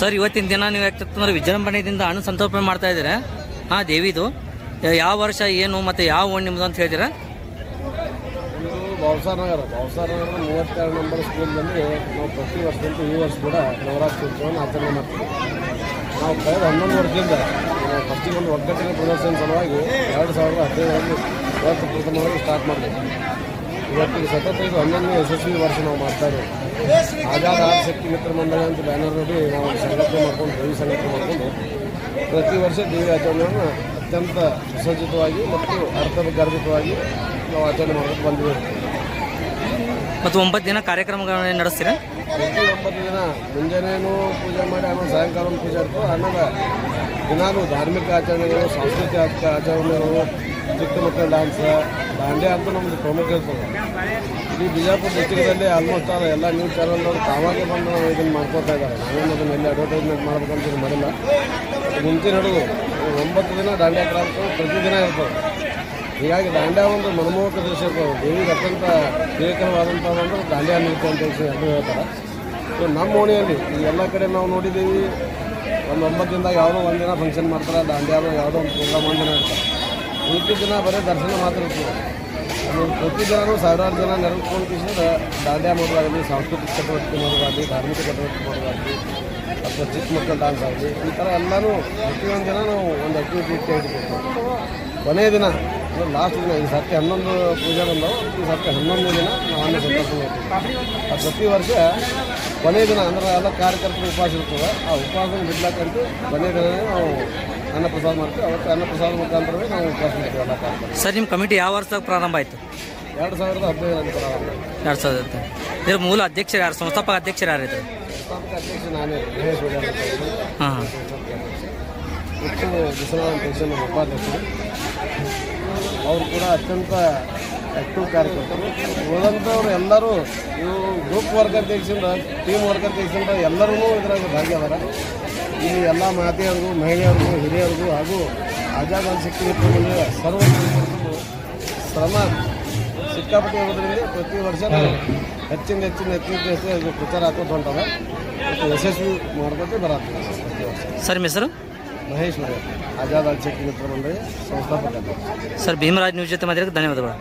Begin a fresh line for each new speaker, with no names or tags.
Sir ಇವತ್ತಿನ ದಿನ ನೀವು ಯಾಕಂದ್ರೆ ವಿಜೃಂಭಣೆಯಿಂದ ಹಣ್ಣು ಸಂತರ್ಪಣೆ ಮಾಡ್ತಾ ಇದ್ದೀರಾ? ಹಾಂ, ದೇವಿದು ಯಾವ ವರ್ಷ ಏನು ಮತ್ತು ಯಾವ ಓಣಿ ನಿಮ್ಮದು ಅಂತ ಹೇಳ್ತೀರಾ?
ಇದು ಭಾವಸಾರ ನಗರದ 32 ನಂಬರ್ ಸ್ಕೂಲ್ನಲ್ಲಿ ನಾವು ಪ್ರತಿ ವರ್ಷದಂತೆ ಈ ವರ್ಷ ಕೂಡ ನವರಾತ್ರಿ ಉತ್ಸವವನ್ನು ಆಚರಣೆ ಮಾಡ್ತೀವಿ. ನಾವು ಕಳೆದ 11 ವರ್ಷದಿಂದ ನಾವು ಫಸ್ಟಿಗೆ ಒಂದು ಒಗ್ಗಟ್ಟಿನ ಪ್ರದರ್ಶನ ಸಲುವಾಗಿ 2015ರಲ್ಲಿ ಇವತ್ತು ಪ್ರಥಮವಾಗಿ ಸ್ಟಾರ್ಟ್ ಮಾಡಿದ್ವಿ. ಇವತ್ತಿಗೆ ಸತತ ಇದು 11ನೇ ಯಶಸ್ವಿ ವರ್ಷ ನಾವು ಮಾಡ್ತಾ ಇದ್ದೀವಿ. ಆಜಾದ್ ಆದಿಶಕ್ತಿ ಮಿತ್ರ ಮಂಡಳ ಅಂತ ಬ್ಯಾನರ್ ನೋಡಿ ನಾವು ಸಂಘಟನೆ ಮಾಡ್ಕೊಂಡು ದೇವಿ ಸಂಘಟನೆ ಮಾಡಿಕೊಂಡು ಪ್ರತಿ ವರ್ಷ ದೇವಿ ಆಚರಣೆಯನ್ನು ಅತ್ಯಂತ ಸುಸಜ್ಜಿತವಾಗಿ ಮತ್ತು ಅರ್ಥಗರ್ಭಿತವಾಗಿ ನಾವು ಆಚರಣೆ ಮಾಡೋಕ್ಕೆ ಬಂದಿದ್ದೀವಿ.
ಮತ್ತು 9 ದಿನ ಕಾರ್ಯಕ್ರಮಗಳನ್ನು ನಡೆಸ್ತೀರಾ?
ಪ್ರತಿ 9 ದಿನ ಮುಂಜಾನೆಯೂ ಪೂಜೆ ಮಾಡಿ ಆಮೇಲೆ ಸಾಯಂಕಾಲ ಪೂಜೆ ಇರ್ತದೆ. ಆಮೇಲೆ ದಿನಾಲು ಧಾರ್ಮಿಕ ಆಚರಣೆಗಳು, ಸಾಂಸ್ಕೃತಿಕ ಆಚರಣೆಗಳು, ಚಿಕ್ಕ ಮಕ್ಕಳ ಡ್ಯಾನ್ಸ್, ದಾಂಡ್ಯ ಅಂತ ನಮ್ಮದು ಪ್ರಮುಖ ಇರ್ತದೆ. ಇಡೀ ಬಿಜಾಪುರ ಡಿಸ್ಟಿಕ್ದಲ್ಲಿ ಆಲ್ಮೋಸ್ಟ್ ಎಲ್ಲ ನ್ಯೂಸ್ ಚಾನಲ್ನವರು ತಾವಾಗೇ ಬಂದು ನಾವು ಇದನ್ನು ಮಾಡ್ಕೊತಾ ಇದ್ದಾರೆ. ನಾವೇನು ಅದನ್ನು ಎಲ್ಲಿ ಅಡ್ವರ್ಟೈಸ್ಮೆಂಟ್ ಮಾಡ್ಬೇಕಂತ ಇದು ಮಾಡಿಲ್ಲ. ಮುಂಚೆ ನಡುವೆ 9 ದಿನ ದಾಂಡ್ಯ ಕ್ರಾಂತಿ ಪ್ರತಿದಿನ ಇರ್ತದೆ. ಹೀಗಾಗಿ ದಾಂಡ್ಯ ಒಂದು ಮನಮೋಹಕ ದೃಶ್ಯ ಇರ್ತದೆ. ದೇವಿಗೆ ಅತ್ಯಂತ ಪ್ರಿಯಕರವಾದಂಥ ಒಂದು ದಾಂಡ್ಯ ನೃತ್ಯ ಅಂತ ಎಲ್ಲರೂ ಹೇಳ್ತಾರೆ. ಸೊ ನಮ್ಮ ಓಣಿಯಲ್ಲಿ ಈ ಎಲ್ಲ ಕಡೆ ನಾವು ನೋಡಿದ್ದೀವಿ, ಒಂದು 9 ದಿನದಾಗ ಯಾವುದೋ ಒಂದು ದಿನ ಫಂಕ್ಷನ್ ಮಾಡ್ತಾರೆ, ದಾಂಡ್ಯಾದ ಯಾವುದೋ ಒಂದು ಪ್ರೋಗ್ರಾಮ್ ಒಂದು ದಿನ ಇರ್ತಾರೆ. ಉಳಿದ ದಿನ ಬರೀ ದರ್ಶನ ಮಾತ್ರ ಇರ್ತದೆ. ಅದು ಪ್ರತಿದಿನವೂ ಸಾವಿರಾರು ಜನ ನೆರವೇರ್ಕೊಂಡು ಕಿಸಿದ್ರೆ ದಾಂಡ್ಯ ಮಾಡೋದಾಗಲಿ, ಸಾಂಸ್ಕೃತಿಕ ಚಟುವಟಿಕೆ ಮಾಡೋದಾಗಲಿ, ಧಾರ್ಮಿಕ ಚಟುವಟಿಕೆ ಮಾಡೋದಾಗಲಿ, ಅಥವಾ ಚಿಕ್ಕ ಮಕ್ಕಳ ಡಾನ್ಸ್ ಆಗಲಿ, ಈ ಥರ ಎಲ್ಲನೂ ಪ್ರತಿಯೊಂದು ದಿನ ನಾವು ಒಂದು ಆಕ್ಟಿವಿಟಿ ಇಟ್ಕೊಂಡಿರ್ತೀವಿ. ಕೊನೆಯ ದಿನ ಲಾಸ್ಟ್ ದಿನ ಈ ಸರ್ತಿ 11 ಪೂಜೆ ಬಂದವು. ಈ ಸರ್ತಿ 11ನೇ ದಿನ ನಾವು ಅನ್ನ ಸಂತರ್ಪಣೆ ಮಾಡ್ತೀವಿ. ಅದು ಪ್ರತಿ ವರ್ಷ ಕೊನೆಯ ದಿನ ಅಂದ್ರೆ ಎಲ್ಲ ಕಾರ್ಯಕರ್ತರು ಉಪವಾಸ ಇರ್ತದೆ. ಆ ಉಪವಾಸನ ಬಿಡ್ಲಾಕಂತೂ ಕೊನೆಯ ದಿನ ನಾವು ಅನ್ನ ಪ್ರಸಾದ ಮಾಡ್ತೀವಿ. ಅವತ್ತು ಅನ್ನ ಪ್ರಸಾದ ಮುಖಾಂತರವೇ ನಾವು ಉಪವಾಸ ಮಾಡ್ತೀವಿ ಎಲ್ಲ ಕಾರ್ಯಕರ್ತರು.
ಸರ್, ನಿಮ್ಮ ಕಮಿಟಿ ಯಾವ ವರ್ಷದಾಗ ಪ್ರಾರಂಭ ಆಯಿತು?
2015 ಪ್ರಾರಂಭ.
2015. ಇದರ ಮೂಲ ಅಧ್ಯಕ್ಷರು ಯಾರು? ಸಂಸ್ಥಾಪಕ ಅಧ್ಯಕ್ಷರು ಯಾರು ಇದ್ರು?
ಸಂಸ್ಥಾಪಕ ಅಧ್ಯಕ್ಷ ನಾನೇ, ಮಹೇಶ್ ಒಡೆಯರ್ ಅಂತ ಇದ್ರು.
ಹಾಂ ಹಾಂ.
ಮತ್ತು ವಿಶ್ವನಾಥ್ ಟೇಷನ್ ಉಪಾಧ್ಯಕ್ಷರು. ಅವರು ಕೂಡ ಅತ್ಯಂತ ಆ್ಯಕ್ಟಿವ್ ಕಾರ್ಯಕರ್ತರು. ಉಳಿದಂಥವ್ರು ಎಲ್ಲರೂ ಇವು ಗ್ರೂಪ್ ವರ್ಕರ್ ತೆಗೆಸಿಂದ, ಟೀಮ್ ವರ್ಕರ್ ತೆಗೆಸಿಂದ ಎಲ್ಲರೂ ಇದರಾಗ ಭಾಗಿಯಾದಾರ. ಇಲ್ಲಿ ಎಲ್ಲ ಮಾತೆಯರಿಗೂ, ಮಹಿಳೆಯರಿಗೂ, ಹಿರಿಯರಿಗೂ ಹಾಗೂ ಆಜಾದ್ ಆದಿಶಕ್ತಿ ಮಿತ್ರ ಮಂಡಳ ಸರ್ವ ಶ್ರಮ ಸಿಕ್ಕಾಪಟ್ಟೆ ಇರೋದ್ರಿಂದ ಪ್ರತಿ ವರ್ಷ ಹೆಚ್ಚಿನ ಹೆಚ್ಚು ಪ್ರಚಾರ ಹಾಕೋದು ಹೊಂಟದ ಮತ್ತು ಯಶಸ್ವಿ ಮಾಡ್ಕೊತ ಬರತ್ತೆ ಪ್ರತಿ ವರ್ಷ.
ಸರ್, ನಿಮ್ಮ ಹೆಸರು?
ಮಹೇಶ್ ಒಡೆಯರ್, ಆಜಾದ್ ಆದಿಶಕ್ತಿ ಮಿತ್ರ ಮಂಡಳಿ ಸಂಸ್ಥಾಪಕ.
ಸರ್, ಭೀಮರಾಜ್ ನ್ಯೂಸ್ ಜೊತೆ ಮಾತಾಡೋಕ್ಕೆ ಧನ್ಯವಾದಗಳು.